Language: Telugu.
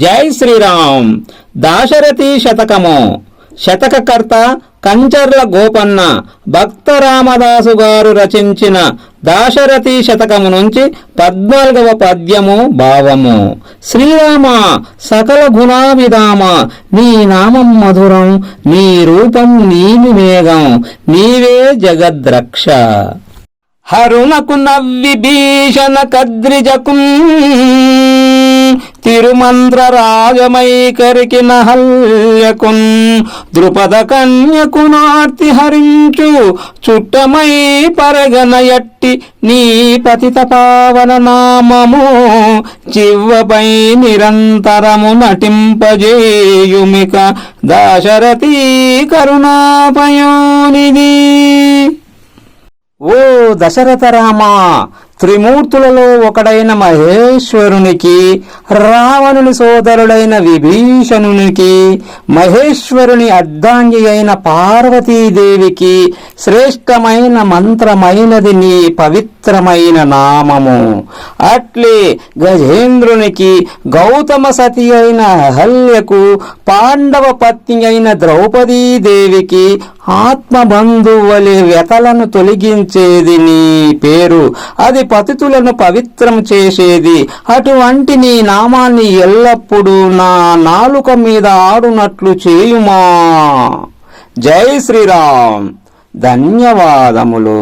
జై శ్రీరామ్. దాశరథి శతకము. శతకకర్త కంచర్ల గోపన్న. భక్త రామదాసు గారు రచించిన దాశరథి శతకము నుంచి 14వ పద్యము భావము. శ్రీరామ సకల గుణావిధామ, నీ నామం మధురం, నీ రూపం నీలి మేఘం, నీవే జగద్రక్ష. హరుణకు నవ్వి భీషణ కద్రిజకుం, తిరుమంత్ర రాజమైకరికి నహల్యకున్, ద్రుపద కన్యకు నార్తి హరించు చుట్టమై పరగనయట్టి నీ పతిత పావన నామము, చివ్వపై నిరంతరము నటింపజేయుమిక దాశరథి కరుణాపయోనిధి. ఓ దశరథ రామా, త్రిమూర్తులలో ఒకడైన మహేశ్వరునికి, రావణుని సోదరుడైన విభీషణునికి, మహేశ్వరుని అర్ధాంగి అయిన పార్వతీదేవికి శ్రేష్టమైన మంత్రమైనది నీ పవిత్రమైన నామము. అట్లే గజేంద్రునికి, గౌతమ సతి అయిన అహల్యకు, పాండవ పత్ని అయిన ద్రౌపదీదేవికి ఆత్మబంధువలి వ్యతలను తొలగించేది నీ పేరు. అది పతితులను పవిత్రం చేసేది. అటువంటి నీ నామాన్ని ఎల్లప్పుడూ నా నాలుక మీద ఆడునట్లు చేయుమా. జై శ్రీరామ్. ధన్యవాదములు.